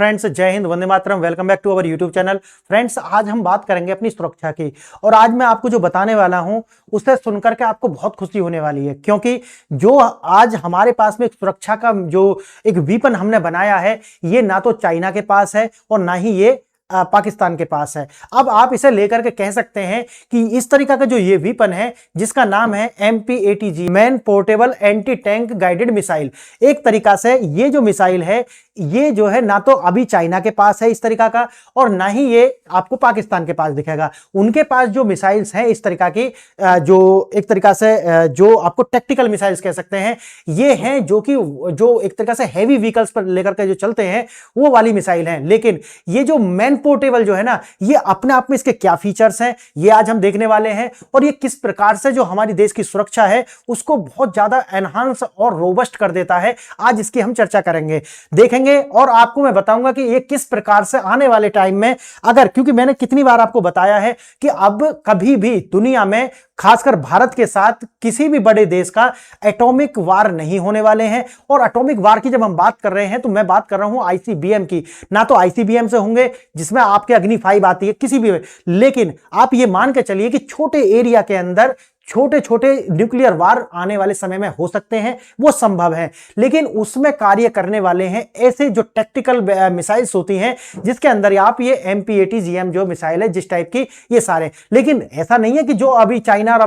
Friends, जय हिंद, वंदे मातरम। Welcome back to our YouTube channel. Friends, आज हम बात करेंगे अपनी सुरक्षा की, और आज मैं आपको जो बताने वाला हूं उसे सुनकर के आपको बहुत खुशी होने वाली है, क्योंकि जो आज हमारे पास में एक सुरक्षा का जो एक वीपन हमने बनाया है, ये ना तो चाइना के पास है और ना ही ये पाकिस्तान के पास है। अब आप इसे लेकर के कह सकते हैं कि इस तरीका का जो ये वीपन है, जिसका नाम है MPATG, man portable anti tank guided missile. एक तरीका से ये जो मिसाइल है, ये जो है ना तो अभी चाइना के पास है इस तरीका का, और ना ही ये आपको पाकिस्तान के पास दिखेगा। उनके पास जो मिसाइल्स हैं इस तरीका की, जो एक तरीका से जो आपको टैक्टिकल मिसाइल्स कह सकते हैं, ये हैं जो कि जो एक तरीका से हैवी व्हीकल्स पर लेकर के जो चलते हैं वो वाली मिसाइल हैं। लेकिन ये जो मैन पोर्टेबल जो है ना, ये अपने आप में इसके क्या फीचर्स हैं, ये आज हम देखने वाले हैं, और ये किस प्रकार से जो हमारी देश की सुरक्षा है उसको बहुत ज्यादा एनहांस और रोबस्ट कर देता है। आज इसकी हम चर्चा करेंगे, देखेंगे, और आपको मैं बताऊंगा कि ये किस प्रकार से आने वाले टाइम में, अगर, क्योंकि मैंने कितनी बार आपको बताया है कि अब कभी भी दुनिया में, खासकर भारत के साथ किसी भी बड़े देश का एटॉमिक वार नहीं होने वाले हैं। और एटॉमिक वार की जब हम बात कर रहे हैं तो मैं बात कर रहा हूं ICBM की। ना तो ICBM से होंगे जिसमें आपके अग्नि 5 आती है किसी भी, लेकिन आप ये मान के चलिए कि छोटे एरिया के अंदर छोटे छोटे न्यूक्लियर वार आने वाले समय में हो सकते हैं, वो संभव है। लेकिन उसमें कार्य करने वाले हैं ऐसे जो टैक्टिकल मिसाइल्स होती हैं, जिसके अंदर आप ये MPATGM जो मिसाइल है जिस टाइप की, ये सारे। लेकिन ऐसा नहीं है कि जो अभी चाइना और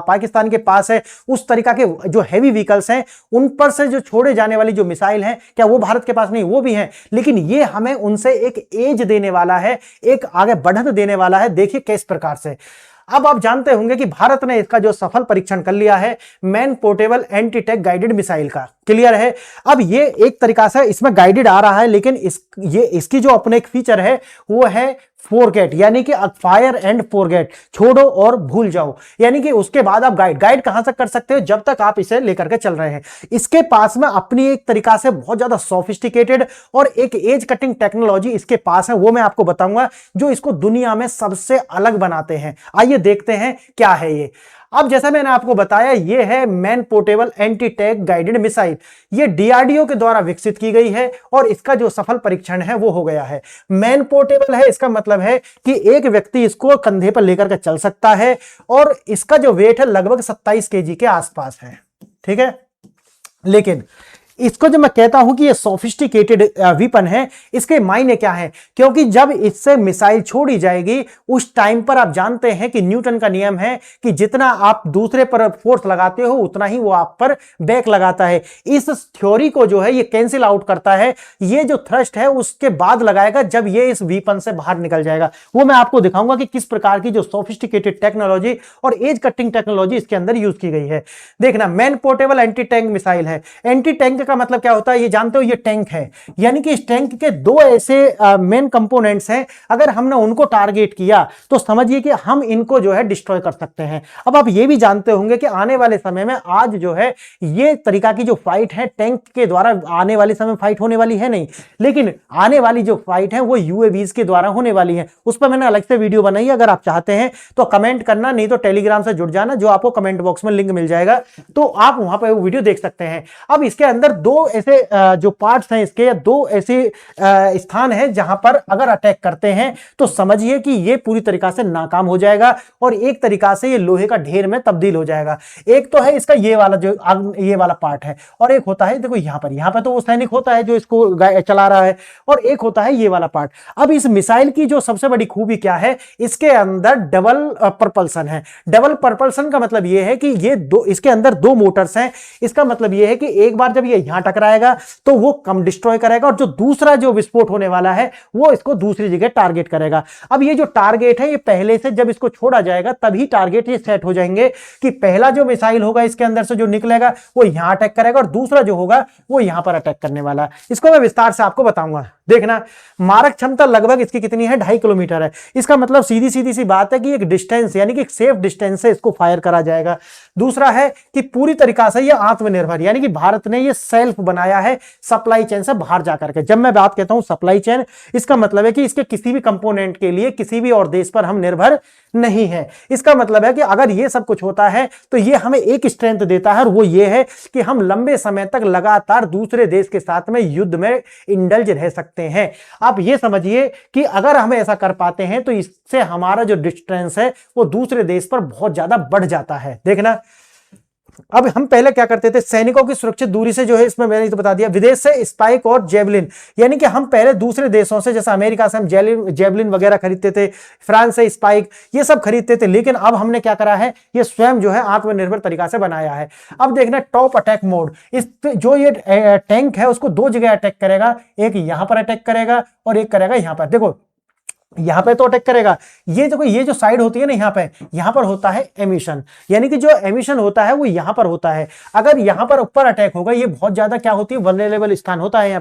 पाकिस्तान के पास है उस तरीका के जो हैवी व्हीकल्स हैं, उन पर से जो छोड़े जाने वाली जो मिसाइल हैं, क्या वो भारत के पास नहीं? वो भी हैं, लेकिन ये हमें उनसे एक एज देने वाला है, एक आगे बढ़त देने वाला है। देखिए किस प्रकार से। अब आप जानते होंगे कि भारत ने इसका जो सफल परीक्षण कर लिया है man portable anti tank guided missile का, क्लियर है। अब ये एक तरीका से इसमें गाइडेड आ रहा है, लेकिन इसकी जो अपने एक फीचर है वो है फॉरगेट, यानी कि फायर एंड फॉरगेट, छोड़ो और भूल जाओ। यानी कि उसके बाद आप गाइड कहां तक कर सकते हो, जब तक आप इसे लेकर के चल रहे हैं। इसके पास में अपनी एक तरीका से बहुत ज्यादा सोफिस्टिकेटेड और एक एज कटिंग टेक्नोलॉजी इसके पास है, वो मैं आपको बताऊंगा, जो इसको दुनिया में सबसे अलग बनाते हैं। आइए देखते हैं क्या है ये। अब जैसा मैंने आपको बताया, ये है man portable anti tank guided missile. ये DRDO के द्वारा विकसित की गई है और इसका जो सफल परीक्षण है वो हो गया है। मैन पोर्टेबल है, इसका मतलब है कि एक व्यक्ति इसको कंधे पर लेकर के चल सकता है, और इसका जो वेट है लगभग 27 kg के आसपास है, ठीक है। लेकिन इसको जब मैं कहता हूं कि ये सोफिस्टिकेटेड वीपन है, इसके मायने क्या है? क्योंकि जब इससे मिसाइल छोड़ी जाएगी उस टाइम पर आप जानते हैं कि न्यूटन का नियम है कि जितना आप दूसरे पर फोर्स लगाते हो उतना ही वो आप पर बैक लगाता है। इस थ्योरी को जो है ये कैंसिल आउट करता है। ये जो थ्रस्ट है उसके बाद लगाएगा जब ये इस वीपन से बाहर निकल जाएगा। वो मैं आपको दिखाऊंगा कि किस प्रकार की जो सोफिस्टिकेटेड टेक्नोलॉजी और एज कटिंग टेक्नोलॉजी इसके अंदर यूज की गई है। देखना, man portable anti tank missile है। एंटी टैंक का मतलब क्या होता है ये जानते हो? ये टैंक है, यानी कि इस टैंक के दो ऐसे मेन कंपोनेंट्स हैं, अगर हमने उनको टारगेट किया तो समझिए कि हम इनको जो है डिस्ट्रॉय कर सकते हैं। अब आप ये भी जानते होंगे कि आने वाले समय में आज जो है ये तरीका की जो फाइट है टैंक के द्वारा आने वाले समय फाइट होने वाली है नहीं, लेकिन आने वाली जो फाइट है वो UAVs के द्वारा होने वाली है। उस पर मैंने अलग से वीडियो बनाई है, अगर आप चाहते हैं तो कमेंट करना, नहीं तो टेलीग्राम से जुड़ जाना, जो आपको कमेंट बॉक्स में लिंक मिल जाएगा, तो आप वहां पर वो वीडियो देख सकते हैं। अब इसके अंदर दो ऐसे जो पार्ट्स हैं इसके, दो ऐसे स्थान हैं जहां पर अगर अटैक करते हैं तो समझिए कि ये पूरी तरीका से नाकाम हो जाएगा, और एक तरीका से ये लोहे का ढेर में तब्दील हो जाएगा। एक तो है इसका ये वाला जो ये वाला पार्ट है, और एक होता है, देखो यहां पर तो वो सैनिक होता है जो इसको चला रहा है, और एक होता है ये वाला पार्ट। अब इस मिसाइल की जो सबसे बड़ी खूबी क्या है, इसके अंदर डबल प्रपल्सन है। डबल प्रपल्सन का मतलब ये है कि ये दो, इसके अंदर दो मोटर्स हैं। इसका मतलब ये है कि एक बार जब ये यहां टकराएगा तो वो कम डिस्ट्रॉय करेगा, और जो दूसरा जो विस्फोट होने वाला है वो इसको दूसरी जगह टारगेट करेगा। अब ये जो टारगेट है, ये पहले से जब इसको छोड़ा जाएगा तभी टारगेट ये सेट हो जाएंगे कि पहला जो मिसाइल होगा इसके अंदर से जो निकलेगा वो यहां अटैक करेगा, और दूसरा जो होगा वो यहां पर अटैक करने वाला है। इसको मैं विस्तार से आपको बताऊंगा। देखना, मारक क्षमता लगभग इसकी कितनी है? 2.5 किलोमीटर है। इसका मतलब सीधी सीधी सी बात है कि एक डिस्टेंस, यानी कि एक सेफ डिस्टेंस से इसको फायर करा जाएगा। दूसरा है कि पूरी तरीका से ये आत्मनिर्भर, यानी कि भारत ने ये सेल्फ बनाया है सप्लाई चेन से बाहर जाकर के। जब मैं बात कहता हूं सप्लाई चेन, इसका मतलब है कि इसके किसी भी कंपोनेंट के लिए किसी भी और देश पर हम निर्भर नहीं है। इसका मतलब है कि अगर ये सब कुछ होता है तो ये हमें एक स्ट्रेंथ देता है, और वो ये है कि हम लंबे समय तक लगातार दूसरे देश के साथ में युद्ध में इंडल्ज रह सकते हैं। आप ये समझिए कि अगर हम ऐसा कर पाते हैं तो इससे हमारा जो डिस्टेंस है वो दूसरे देश पर बहुत ज्यादा बढ़ जाता है। देखना, अब हम पहले क्या करते थे, सैनिकों की सुरक्षित दूरी से जो है, इसमें मैंने तो बता दिया, विदेश से स्पाइक और जेवलिन, यानी कि हम पहले दूसरे देशों से, जैसे अमेरिका से हम जेवलिन वगैरह खरीदते थे, फ्रांस से स्पाइक, ये सब खरीदते थे। लेकिन अब हमने क्या करा है, ये स्वयं जो है आत्मनिर्भर तरीका से बनाया है। अब देखना टॉप अटैक मोड, इस जो ये टैंक है उसको दो जगह अटैक करेगा, एक यहां पर अटैक करेगा और एक करेगा यहां पर। देखो यहां पे तो अटैक करेगा, ये देखो ये जो साइड होती है ना, यहां पर होता है एमिशन, यानी कि जो एमिशन होता है वो यहां पर होता है। अगर यहां पर ऊपर अटैक होगा, ये बहुत ज्यादा क्या होती है, वल्नरेबल स्थान होता है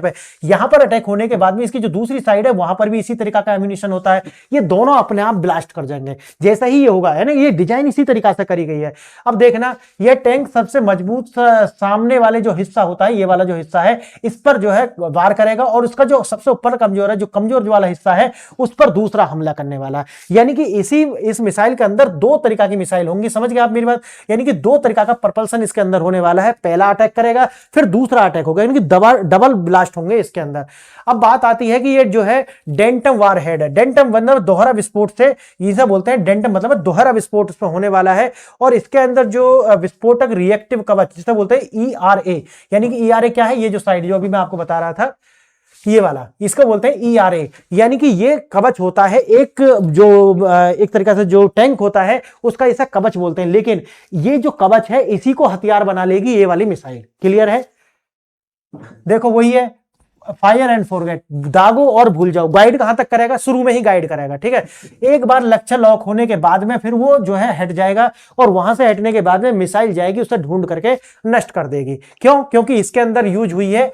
यहां पर अटैक होने के बाद में इसकी जो दूसरी साइड है वहां पर भी इसी तरीका का एमिशन होता है। ये दोनों अपने आप ब्लास्ट कर जाएंगे जैसा ही ये होगा, है ना, ये डिजाइन इसी तरीका से करी गई है। अब देखना, ये टैंक सबसे मजबूत सामने वाले जो हिस्सा होता है, ये वाला जो हिस्सा है, इस पर जो है वार करेगा, और उसका जो सबसे ऊपर कमजोर है, जो कमजोर वाला हिस्सा है, उस पर दूसरा हमला करने वाला है। यानी कि इस मिसाइल के अंदर दो तरीका की मिसाइल होंगी, समझ गए आप मेरी बात, यानी कि दो तरीका का propulsion इसके अंदर होने वाला है। पहला अटैक करेगा फिर दूसरा अटैक होगा, यानी कि डबल ब्लास्ट होंगे इसके अंदर। अब बात आती है कि ये जो है डेंटम वार हेड है, डेंटम मतलब दोहरा विस्फोट से, इसे बोलते हैं डेंटम मतलब दोहरा विस्फोट इसमें होने वाला है। और इसके अंदर जो विस्फोटक रिएक्टिव कवच, जिसे बोलते हैं ERA, यानी कि ERA क्या है, ये जो साइड जो अभी मैं आपको बता रहा था, ये वाला, इसको बोलते हैं ERA, यानी कि ये कवच होता है एक तरीका से जो टैंक होता है उसका ऐसा कवच बोलते हैं। लेकिन ये जो कवच है इसी को हथियार बना लेगी ये वाली मिसाइल। क्लियर है? देखो वही है, फायर एंड फॉरगेट, दागो और भूल जाओ। गाइड कहां तक करेगा, शुरू में ही गाइड करेगा, ठीक है। एक बार लक्ष्य लॉक होने के बाद में फिर वो जो है हट जाएगा, और वहां से हटने के बाद में मिसाइल जाएगी, उसे ढूंढ करके नष्ट कर देगी। क्यों? क्योंकि इसके अंदर यूज हुई है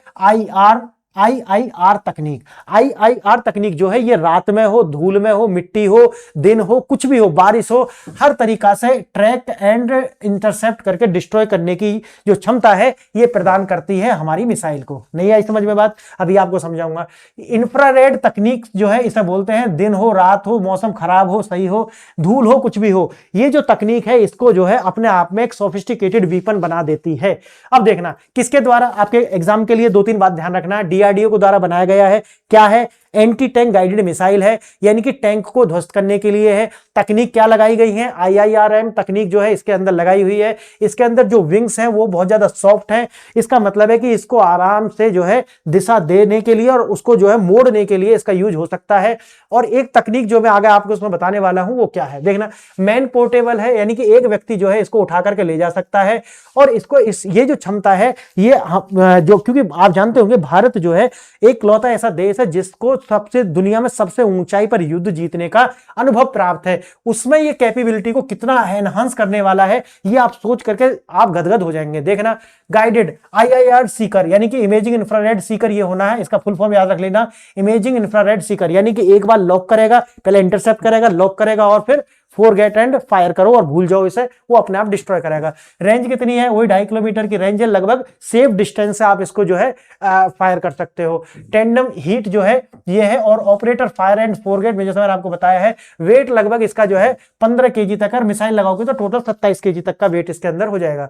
IIR तकनीक। IIR तकनीक जो है ये रात में हो, धूल में हो, मिट्टी हो, दिन हो, कुछ भी हो, बारिश हो, हर तरीका से ट्रैक एंड इंटरसेप्ट करके डिस्ट्रॉय करने की जो क्षमता है ये प्रदान करती है हमारी मिसाइल को। नहीं आई समझ में बात? अभी आपको समझाऊंगा। इंफ्रारेड तकनीक जो है इसे बोलते हैं, दिन हो, रात हो, मौसम खराब हो, सही हो, धूल हो, कुछ भी हो, ये जो तकनीक है इसको जो है अपने आप में एक सोफिस्टिकेटेड वीपन बना देती है। अब देखना किसके द्वारा, आपके एग्जाम के लिए दो तीन बात ध्यान रखना, DRDO को द्वारा बनाया गया है। क्या है? एंटी टैंक गाइडेड मिसाइल है, यानी कि टैंक को ध्वस्त करने के लिए है। तकनीक क्या लगाई गई है? IIRM तकनीक जो है इसके अंदर लगाई हुई है। इसके अंदर जो विंग्स हैं वो बहुत ज्यादा सॉफ्ट हैं। इसका मतलब है कि इसको आराम से जो है दिशा देने के लिए और उसको जो है मोड़ने के लिए इसका यूज हो सकता है। और एक तकनीक जो मैं आगे आपको उसमें बताने वाला हूं वो क्या है, देखना, मैन पोर्टेबल है, यानी कि एक व्यक्ति जो है इसको उठा करके ले जा सकता है। और इसको ये जो क्षमता है ये जो, क्योंकि आप जानते होंगे भारत जो है एक लौता ऐसा देश है जिसको सबसे दुनिया में सबसे ऊंचाई पर युद्ध जीतने का अनुभव प्राप्त है, उसमें ये कैपेबिलिटी को कितना एनहांस करने वाला है ये आप सोच करके आप गदगद हो जाएंगे। देखना, गाइडेड IIR सीकर, यानी कि इमेजिंग इंफ्रारेड सीकर ये होना है, इसका फुल फॉर्म याद रख लेना, इमेजिंग इंफ्रारेड सीकर, यानी कि एक बार लॉक करेगा, पहले इंटरसेप्ट करेगा, लॉक करेगा और फिर फॉरगेट एंड फायर करो और भूल जाओ इसे, वो अपने आप डिस्ट्रॉय करेगा। रेंज कितनी है? वही 2.5 किलोमीटर की रेंज है, लगभग सेफ डिस्टेंस से आप इसको जो है फायर कर सकते हो। टेंडम हीट जो है ये है, और ऑपरेटर फायर एंड फॉरगेट में जैसे मैंने आपको बताया है, वेट लगभग इसका जो है 15 kg तक, और मिसाइल लगाओगे तो टोटल 27 kg तक का वेट इसके अंदर हो जाएगा।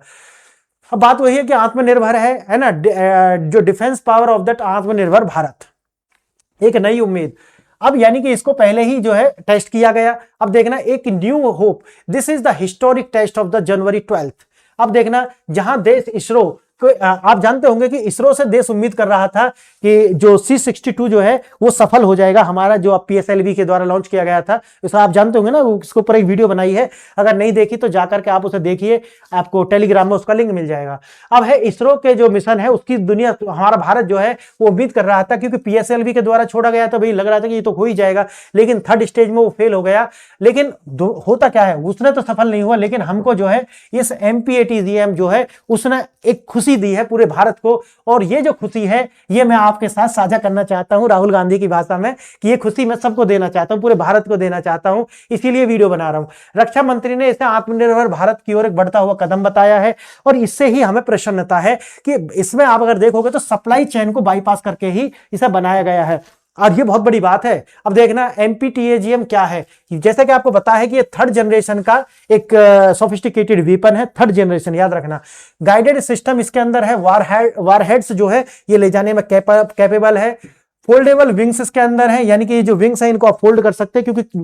अब बात वही है कि आत्मनिर्भर है ना, जो डिफेंस पावर ऑफ दैट आत्मनिर्भर भारत, एक नई उम्मीद। अब यानी कि इसको पहले ही जो है टेस्ट किया गया। अब देखना, एक new hope, this is the historic test of the January 12th। अब देखना, जहां देश इसरो, आप जानते होंगे कि इसरो से देश उम्मीद कर रहा था कि जो C-62 जो है वो सफल हो जाएगा, हमारा जो PSLV के द्वारा लॉन्च किया गया था, इसको आप जानते होंगे ना, उसके ऊपर एक वीडियो बनाई है, अगर नहीं देखी तो जाकर के आप उसे देखिए, आपको टेलीग्राम में उसका लिंक मिल जाएगा। अब है इसरो के जो मिशन है उसकी दुनिया, हमारा भारत जो है वो उम्मीद कर रहा था, क्योंकि PSLV के द्वारा छोड़ा गया था, भाई लग रहा था कि ये तो हो ही जाएगा, लेकिन थर्ड स्टेज में वो फेल हो गया। लेकिन होता क्या है, उसने तो सफल नहीं हुआ, लेकिन हमको जो है इस MPATGM जो है उसने एक खुशी खुशी दी है पूरे भारत को। और ये जो खुशी है ये मैं आपके साथ साझा करना चाहता हूं राहुल गांधी की भाषा में, कि ये खुशी मैं सबको देना चाहता हूं, पूरे भारत को देना चाहता हूं, इसीलिए वीडियो बना रहा हूं। रक्षा मंत्री ने इसे आत्मनिर्भर भारत की ओर एक बढ़ता हुआ कदम बताया है और इससे ही हमें प्रसन्नता है कि इसमें आप अगर देखोगे तो सप्लाई चेन को बाईपास करके ही इसे बनाया गया है और ये बहुत बड़ी बात है। अब देखना MPTAGM क्या है, जैसे कि आपको पता है कि ये थर्ड जनरेशन का एक सोफिस्टिकेटेड वेपन है, थर्ड जनरेशन याद रखना। गाइडेड सिस्टम इसके अंदर है, वारहेड्स जो है ये ले जाने में कैपेबल है। फोल्डेबल विंग्स इसके अंदर है, यानी कि ये जो विंग्स है इनको आप फोल्ड कर सकते हैं क्योंकि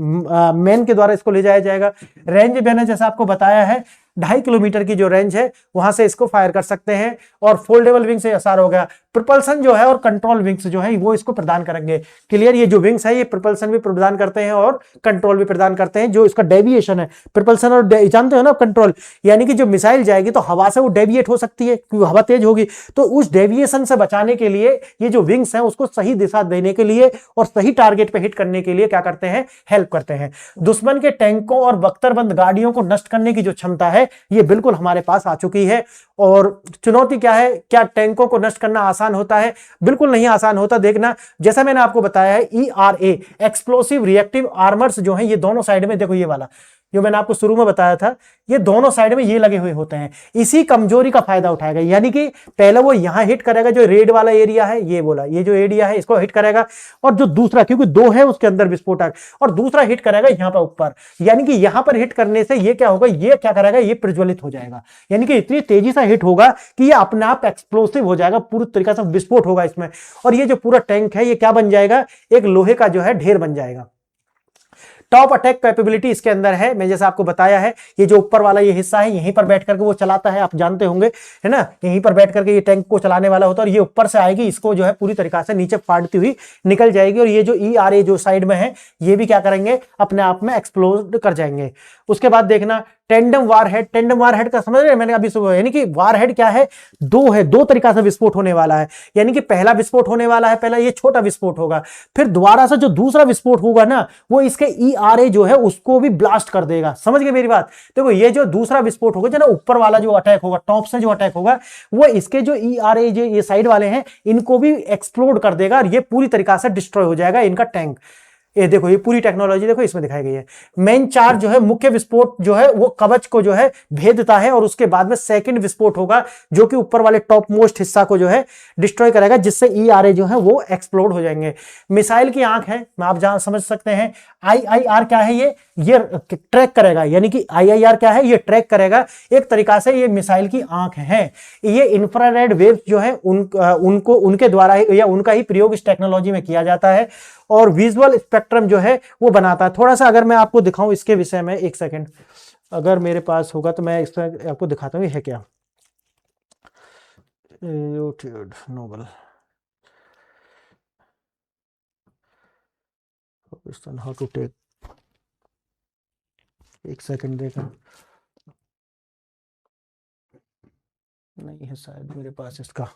मैन के द्वारा इसको ले जाया जाएगा। रेंज मैंने जैसा आपको बताया है 2.5 किलोमीटर की जो रेंज है वहां से इसको फायर कर सकते हैं। और फोल्डेबल विंग से आसार हो गया। प्रोपल्सन जो है और कंट्रोल विंग्स जो है वो इसको प्रदान करेंगे। क्लियर, ये जो विंग्स है ये प्रोपल्सन भी प्रदान करते हैं और कंट्रोल भी प्रदान करते हैं। जो इसका डेविएशन है प्रोपल्सन और जानते हो ना कंट्रोल, यानी कि जो मिसाइल जाएगी तो हवा से वो डेविएट हो सकती है क्योंकि हवा तेज होगी, तो उस डेविएशन से बचाने के लिए ये जो विंग्स हैं उसको सही दिशा देने के लिए और सही टारगेट पे हिट करने के लिए क्या करते हैं, हेल्प करते हैं। दुश्मन के टैंकों और बख्तरबंद गाड़ियों को नष्ट करने की जो क्षमता है ये बिल्कुल हमारे पास आ चुकी है। और चुनौती क्या है, क्या टैंकों को नष्ट करना आसान होता है? बिल्कुल नहीं आसान होता। देखना जैसा मैंने आपको बताया है ERA एक्सप्लोसिव रिएक्टिव आर्मर्स जो है ये दोनों साइड में, देखो ये वाला जो मैंने आपको शुरू में बताया था, ये दोनों साइड में ये लगे हुए होते हैं। इसी कमजोरी का फायदा उठाएगा, यानी कि पहले वो यहां हिट करेगा, जो रेड वाला एरिया है ये बोला, ये जो एरिया है इसको हिट करेगा, और जो दूसरा क्योंकि 2 है उसके अंदर विस्फोटक, और दूसरा हिट करेगा यहां पर ऊपर, यानी कि यहां पर हिट करने से ये क्या होगा, ये क्या करेगा, ये प्रज्वलित हो जाएगा, यानी कि इतनी तेजी से हिट होगा कि ये अपने आप एक्सप्लोसिव हो जाएगा, पूरी तरीके से विस्फोट होगा इसमें। और ये जो पूरा टैंक है ये क्या बन जाएगा, एक लोहे का जो है ढेर बन जाएगा। टॉप अटैक कैपेबिलिटी इसके अंदर है, मैं जैसा आपको बताया है, ये जो ऊपर वाला ये हिस्सा है यहीं पर बैठ करके वो चलाता है, आप जानते होंगे है ना, यहीं पर बैठ करके ये टैंक को चलाने वाला होता है, और ये ऊपर से आएगी, इसको जो है पूरी तरीका से नीचे फाड़ती हुई निकल जाएगी, और ये जो ERA जो साइड में है ये भी क्या करेंगे, अपने आप में एक्सप्लोड कर जाएंगे। उसके बाद देखना टेंडम वारहेड, टेंडम वारहेड का समझ रहे हैं मैंने अभी सुबह, यानी कि वारहेड क्या है, 2 है, 2 तरीका से विस्फोट होने वाला है, यानी कि पहला विस्फोट होने वाला है, पहला ये छोटा विस्फोट होगा, फिर दोबारा से जो दूसरा विस्फोट होगा ना वो इसके ERA जो है उसको भी ब्लास्ट कर देगा। समझ गए मेरी बात? देखो ये जो दूसरा विस्फोट होगा, जो ना ऊपर वाला जो अटैक होगा, टॉप से जो अटैक होगा, वो इसके जो ERA जो ये साइड वाले हैं इनको भी एक्सप्लोड कर देगा, और ये पूरी तरीका से डिस्ट्रॉय हो जाएगा इनका टैंक। ये देखो ये पूरी टेक्नोलॉजी देखो इसमें दिखाई गई है। मेन चार्ज जो है, मुख्य विस्फोट जो है वो कवच को जो है भेदता है, और उसके बाद में सेकंड विस्फोट होगा जो कि ऊपर वाले टॉप मोस्ट हिस्सा को जो है डिस्ट्रॉय करेगा, जिससे ERA जो है वो एक्सप्लोड हो जाएंगे। मिसाइल की आंख है, मैं आप जहां समझ सकते हैं। IIR क्या है, ये ट्रैक करेगा, यानी कि IIR क्या है, ये ट्रैक करेगा, एक तरीका से ये मिसाइल की आंख है। ये इंफ्रारेड वेव्स जो है उनको उनके द्वारा या उनका ही प्रयोग इस टेक्नोलॉजी में किया जाता है, और विजुअल स्पेक्ट्रम जो है वो बनाता है। थोड़ा सा अगर मैं आपको दिखाऊं इसके विषय में, एक सेकंड अगर मेरे पास होगा तो मैं इसमें आपको दिखाता हूं, ये है क्या, नोबल हाउ टू टेक, एक सेकंड देखा, नहीं है शायद मेरे पास इसका,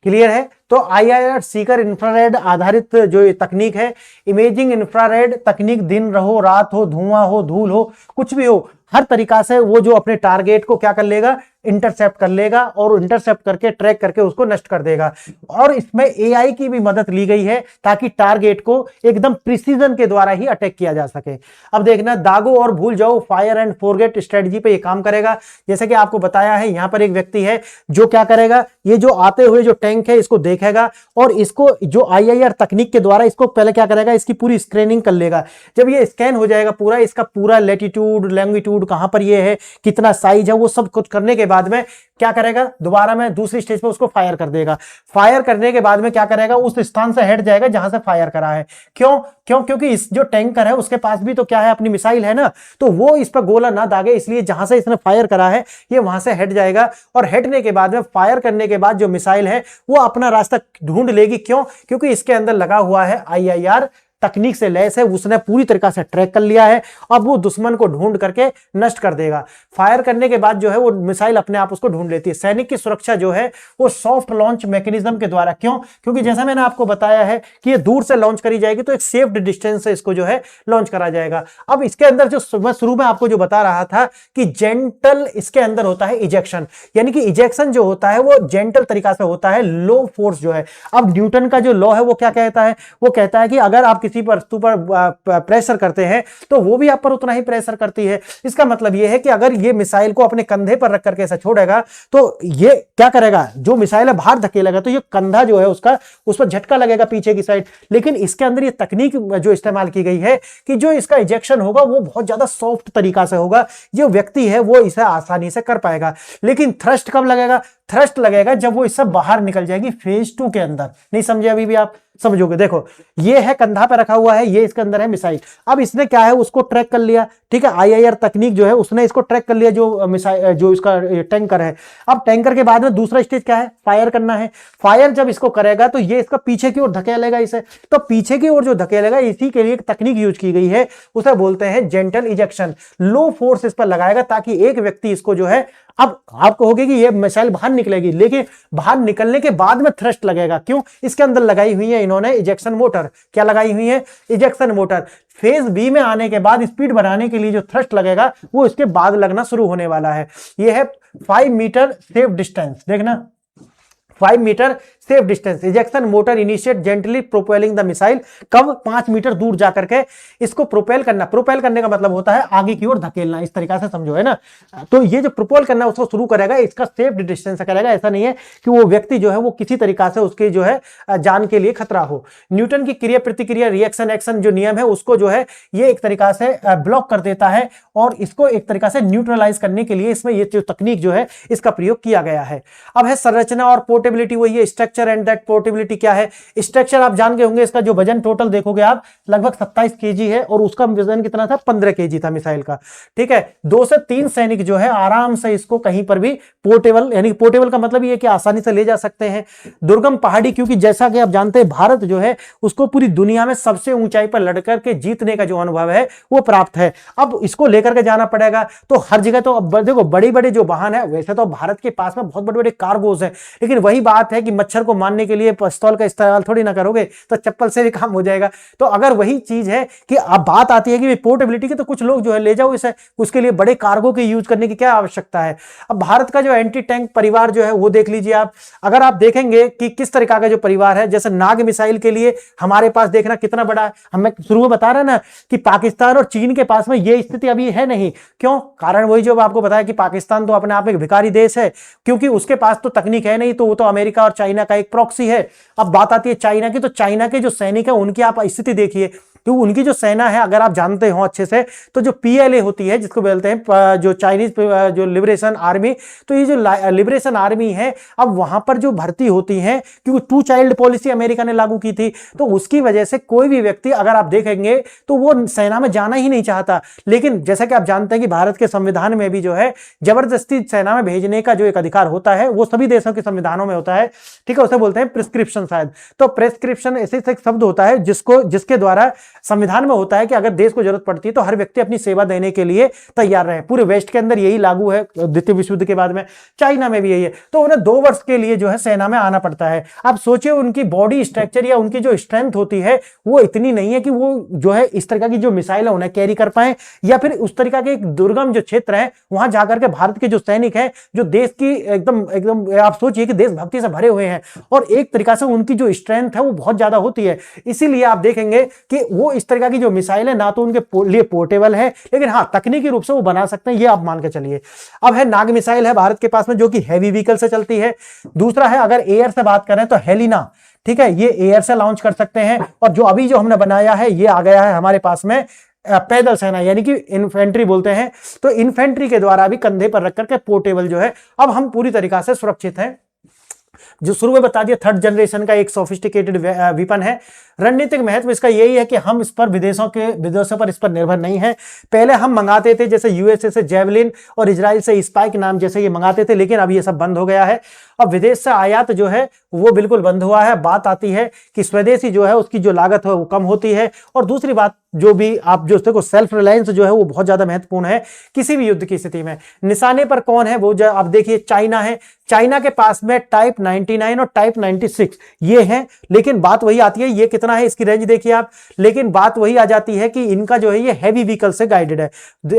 क्लियर है? तो IIR सीकर इंफ्रारेड आधारित जो ये तकनीक है, इमेजिंग इंफ्रारेड तकनीक, दिन रहो रात हो, धुआं हो, धूल हो, कुछ भी हो, हर तरीका से वो जो अपने टारगेट को क्या कर लेगा, इंटरसेप्ट कर लेगा, और इंटरसेप्ट करके ट्रैक करके उसको नष्ट कर देगा। और इसमें AI की भी मदद ली गई है ताकि टारगेट को एकदम प्रिसीजन के द्वारा ही अटैक किया जा सके। अब देखना, दागो और भूल जाओ फायर एंड फॉरगेट स्ट्रेटजी पे ये काम करेगा। जैसे कि आपको बताया है, यहां पर एक व्यक्ति है जो क्या करेगा, ये जो आते हुए जो टैंक है इसको देखेगा, और इसको जो IIR तकनीक के द्वारा इसको पहले क्या करेगा, इसकी पूरी स्कैनिंग कर लेगा। जब ये स्कैन हो जाएगा पूरा, इसका पूरा लैटिट्यूड लैंगिट्यूड कहां पर ये है, कितना साइज है, वो सब कुछ करने के बाद में क्या करेगा, दोबारा में दूसरी स्टेज पे उसको फायर कर देगा। फायर करने के बाद में क्या करेगा, उस स्थान से हट जाएगा जहां से फायर करा है। क्योंकि इस जो टैंकर है उसके पास भी तो क्या है, अपनी मिसाइल है ना, तो वो इस पर गोला ना दागे, इसलिए जहां से इसने फायर करा है ये वहां से हट जाएगा, और हटने के बाद में फायर करने के बाद जो मिसाइल है वो अपना रास्ता ढूंढ लेगी। क्योंकि इसके अंदर लगा हुआ है IIR तकनीक से लैस है, उसने पूरी तरीका से ट्रैक कर लिया है। अब वो दुश्मन को ढूंढ करके नष्ट कर देगा। फायर करने के बाद जो है वो मिसाइल अपने आप उसको ढूंढ लेती है। सैनिक की सुरक्षा जो है वो सॉफ्ट लॉन्च मैकेनिज्म के द्वारा, क्यों? क्योंकि जैसा मैंने आपको बताया है कि ये दूर से लॉन्च करी जाएगी, तो एक सेफ डिस्टेंस से इसको जो है लॉन्च करा जाएगा। अब इसके अंदर जो मैं शुरू में आपको जो बता रहा था कि जेंटल इसके अंदर होता है इजेक्शन, यानी कि इजेक्शन जो होता है वो जेंटल तरीका से होता है, लो फोर्स जो है। अब न्यूटन का जो लॉ है वो क्या कहता है? वो कहता है कि अगर आप किसी वस्तु पर प्रेशर करते हैं तो वो भी आप पर उतना ही प्रेशर करती है। इसका मतलब ये है कि अगर ये मिसाइल को अपने कंधे पर रख करके ऐसा छोड़ेगा तो ये क्या करेगा, जो मिसाइल है बाहर धकेलेगा तो ये कंधा जो है उसका, उस पर झटका लगेगा पीछे की साइड। लेकिन इसके अंदर ये तकनीक जो इस्तेमाल की गई है कि जो इसका इजेक्शन होगा वो बहुत ज्यादा सॉफ्ट तरीका से होगा, जो व्यक्ति है वो इसे आसानी से कर पाएगा। लेकिन थ्रस्ट कब लगेगा? थ्रस्ट लगेगा जब वो इससे बाहर निकल जाएगी फेज 2 के अंदर। नहीं समझे अभी भी? आप समझोगे। देखो ये है कंधा पे रखा हुआ है, ये इसके अंदर है मिसाइल। अब इसने क्या है उसको ट्रैक कर लिया, ठीक है, IIR तकनीक जो है उसने इसको ट्रैक कर लिया, जो मिसाइल जो इसका टैंकर है। अब टैंकर के बाद में दूसरा स्टेज क्या है? फायर करना है। फायर जब इसको करेगा तो ये इसका पीछे की ओर धकेलेगा इसे, तो पीछे की ओर जो धकेलेगा इसी के लिए एक तकनीक यूज की गई है, उसे बोलते हैं जेंटल इजेक्शन। लो फोर्स इस पर लगाएगा ताकि एक व्यक्ति इसको जो है, अब आप कहोगे कि ये मिसाइल बाहर निकलेगी, लेकिन बाहर निकलने के बाद में थ्रस्ट लगेगा। क्यों? इसके अंदर लगाई हुई है इन्होंने इजेक्शन मोटर। क्या लगाई हुई है? Ejection motor. फेज बी में आने के बाद स्पीड बढ़ाने के लिए जो थ्रस्ट लगेगा वो इसके बाद लगना शुरू होने वाला है। ये है 5 मीटर सेफ डिस्टेंस। देखना 5 metre safe distance. Ejection motor initiate gently propelling the missile. कब? 5 मीटर दूर जाकर के इसको प्रोपेल करना। प्रोपेल करने का मतलब होता है आगे की ओर धकेलना, इस तरीका से समझो, है ना। तो ये जो प्रोपेल करना उसको शुरू करेगा, इसका सेफ डिस्टेंस से करेगा। ऐसा नहीं है कि वो व्यक्ति जो है वो किसी तरीका से उसके जो है जान के लिए खतरा हो। न्यूटन की क्रिया प्रतिक्रिया रिएक्शन एक्शन जो नियम है उसको जो है ये एक तरीका से ब्लॉक कर देता है, और इसको एक तरीका से न्यूट्रलाइज करने के लिए इसमें ये जो तकनीक जो है इसका प्रयोग किया गया है। अब है संरचना और पोर्टेबिलिटी। वही है स्ट्रक्चर एंड दैट पोर्टेबिलिटी। क्या है स्ट्रक्चर? आप जान गए होंगे, इसका जो वजन टोटल देखोगे आप लगभग 27 केजी है, और उसका वजन कितना था? 15 केजी था मिसाइल का, ठीक है। 2 से 3 सैनिक जो है आराम से इसको कहीं पर भी पोर्टेबल, यानी पोर्टेबल का मतलब ये कि आसानी से ले जा सकते हैं। दुर्गम पहाड़ी, क्योंकि जैसा कि आप जानते हैं भारत जो है उसको पूरी दुनिया में सबसे ऊंचाई पर लड़कर के जीतने का जो अनुभव है वो प्राप्त है। अब इसको लेकर के जाना पड़ेगा, तो हर जगह तो अब देखो बड़े बड़े जो वाहन है, वैसे तो भारत के पास में बहुत बड़े बड़े कार्गोज हैं, लेकिन वही बात है कि मच्छर को मारने के लिए पिस्तौल का इस्तेमाल थोड़ी ना करोगे, तो चप्पल से भी काम हो जाएगा। तो अगर वही चीज है कि अब बात आती है कि पोर्टेबिलिटी की, तो कुछ लोग जो है ले जाओ इसे, उसके लिए बड़े कार्गो के यूज करने की क्या आवश्यकता है। अब भारत का जो एंटी टैंक परिवार जो है वो देख लीजिए आप। अगर आप देखेंगे कि किस तरीका का जो परिवार है, जैसे नाग मिसाइल के लिए हमारे पास देखना कितना बड़ा है। हमें शुरू में बता रहा ना कि पाकिस्तान और चीन के पास में ये स्थिति अभी है नहीं। क्यों? कारण वही जो आपको बताया कि पाकिस्तान तो अपने आप में एक भिखारी देश है, क्योंकि उसके पास तो तकनीक है नहीं, तो वो तो अमेरिका और चाइना का एक प्रॉक्सी है। अब बात आती है चाइना की, तो चाइना के जो सैनिक है उनकी आप स्थिति देखिए, तो उनकी जो सेना है अगर आप जानते हो अच्छे से, तो जो PLA होती है जिसको बोलते हैं जो चाइनीज जो लिबरेशन आर्मी, तो ये जो लिबरेशन आर्मी है अब वहां पर जो भर्ती होती है, क्योंकि 2 चाइल्ड पॉलिसी अमेरिका ने लागू की थी, तो उसकी वजह से कोई भी व्यक्ति अगर आप देखेंगे तो वो सेना में जाना ही नहीं चाहता। लेकिन जैसा कि आप जानते हैं कि भारत के संविधान में भी जो है जबरदस्ती सेना में भेजने का जो एक अधिकार होता है वो सभी देशों के संविधानों में होता है, ठीक है, उसे बोलते हैं प्रिस्क्रिप्शन शायद। तो प्रिस्क्रिप्शन ऐसे एक शब्द होता है जिसके द्वारा संविधान में होता है कि अगर देश को जरूरत पड़ती है तो हर व्यक्ति अपनी सेवा देने के लिए तैयार रहे। पूरे वेस्ट के अंदर यही लागू है, द्वितीय विश्व युद्ध के बाद में चाइना में भी यही है। तो उन्हें 2 वर्ष के लिए जो है सेना में आना पड़ता है। आप सोचिए उनकी बॉडी स्ट्रक्चर या उनकी जो स्ट्रेंथ होती है वो इतनी नहीं है कि वो जो है इस तरह की जो मिसाइल है उन्हें कैरी कर पाए, या फिर उस तरीका के एक दुर्गम जो क्षेत्र है वहां जाकर के भारत के जो सैनिक हैं जो देश की एकदम एकदम आप सोचिए कि देशभक्ति से भरे हुए हैं, और एक तरीका से उनकी जो स्ट्रेंथ है वो बहुत ज्यादा होती है। इसीलिए आप देखेंगे कि वो इस तरह की जो मिसाइल है ना तो उनके लिए पोर्टेबल है, लेकिन हाँ तकनीकी रूप से वो बना सकते हैं, ये आप मान के चलिए। अब है नाग मिसाइल है भारत के पास में, जो कि हैवी व्हीकल से चलती है। दूसरा है अगर एयर से बात करें तो हेलिना, ठीक है, ये एयर से लॉन्च कर सकते हैं। और जो अभी जो हमने बनाया है ये आ गया है हमारे पास में पैदल सेना, यानी कि इन्फेंट्री बोलते हैं। तो इन्फेंट्री के द्वारा भी कंधे पर रख करके पोर्टेबल जो है, अब हम पूरी तरीका से सुरक्षित हैं। जो शुरू में बता दिया, थर्ड जनरेशन का एक सोफिस्टिकेटेड वेपन है। रणनीतिक महत्व इसका यही है कि हम इस पर विदेशों पर इस पर निर्भर नहीं है। पहले हम मंगाते थे जैसे यूएसए से जेवलिन और इजराइल से स्पाइक नाम जैसे ये मंगाते थे, लेकिन अब ये सब बंद हो गया है। अब विदेश से आयात जो है वो बिल्कुल बंद हुआ है। बात आती है कि स्वदेशी जो है उसकी जो लागत है वो कम होती है। और दूसरी बात जो भी आप जो देखो, सेल्फ रिलायंस जो है वो बहुत ज्यादा महत्वपूर्ण है किसी भी युद्ध की स्थिति में। निशाने पर कौन है वो आप देखिए, चाइना है। चाइना के पास में टाइप 99 और टाइप 96 ये हैं, लेकिन बात वही आती है, ये कितना है इसकी रेंज देखिए आप। लेकिन बात वही आ जाती है कि इनका जो है ये हैवी व्हीकल से गाइडेड है।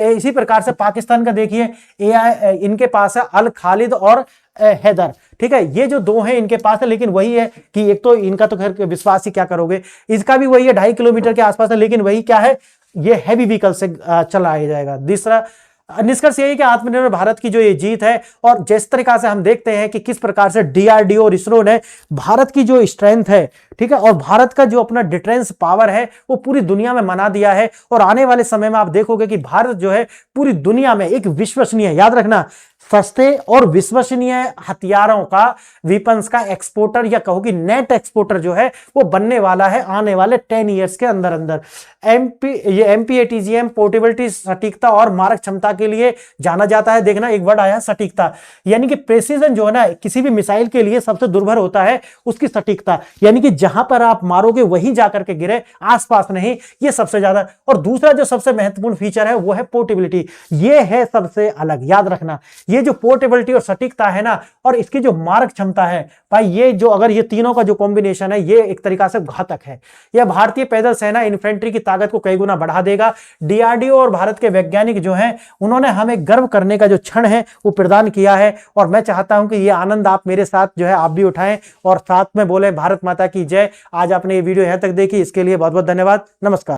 इसी प्रकार से पाकिस्तान का देखिए, इनके पास है अल खालिद और हैदर, ठीक है, ये जो दो हैं इनके पास है। लेकिन वही है कि एक तो इनका तो खैर विश्वास ही क्या करोगे, इसका भी वही है 2.5 किलोमीटर के आसपास है, लेकिन वही क्या है, ये हैवी व्हीकल से चलाया जाएगा। दूसरा निष्कर्ष यही कि आत्मनिर्भर भारत की जो ये जीत है, और जिस तरीका से हम देखते हैं कि किस प्रकार से डीआरडीओ और इसरो ने भारत की जो स्ट्रेंथ है, ठीक है, और भारत का जो अपना डिफेंस पावर है वो पूरी दुनिया में मना दिया है। और आने वाले समय में आप देखोगे कि भारत जो है पूरी दुनिया में एक विश्वसनीय, याद रखना, सस्ते और विश्वसनीय हथियारों का, वेपन्स का एक्सपोर्टर, या कहो कि नेट एक्सपोर्टर जो है वो बनने वाला है आने वाले 10 ईयर्स के अंदर अंदर। एमपीएटीजीएम पोर्टेबिलिटी, सटीकता और मारक क्षमता के लिए जाना जाता है। देखना एक वर्ड आया सटीकता, यानी कि प्रेसिजन जो है ना, किसी भी मिसाइल के लिए सबसे दुर्भर होता है उसकी सटीकता, यानी कि जहां पर आप मारोगे वहीं जाकर के गिरे, आसपास नहीं, ये सबसे ज्यादा। और दूसरा जो सबसे महत्वपूर्ण फीचर है वो है पोर्टेबिलिटी, ये है सबसे अलग, याद रखना। ये जो पोर्टेबिलिटी और सटीकता है ना, और इसकी जो मारक क्षमता है भाई, ये जो अगर ये तीनों का जो कॉम्बिनेशन है ये एक तरीका से घातक है। यह भारतीय पैदल सेना इन्फेंट्री की ताकत को कई गुना बढ़ा देगा। डीआरडीओ और भारत के वैज्ञानिक जो हैं उन्होंने हमें गर्व करने का जो क्षण है वो प्रदान किया है। और मैं चाहता हूं कि ये आनंद आप मेरे साथ जो है आप भी उठाएं और साथ में बोले भारत माता की जय। आज आपने ये वीडियो यहां तक देखी, इसके लिए बहुत बहुत धन्यवाद। नमस्कार।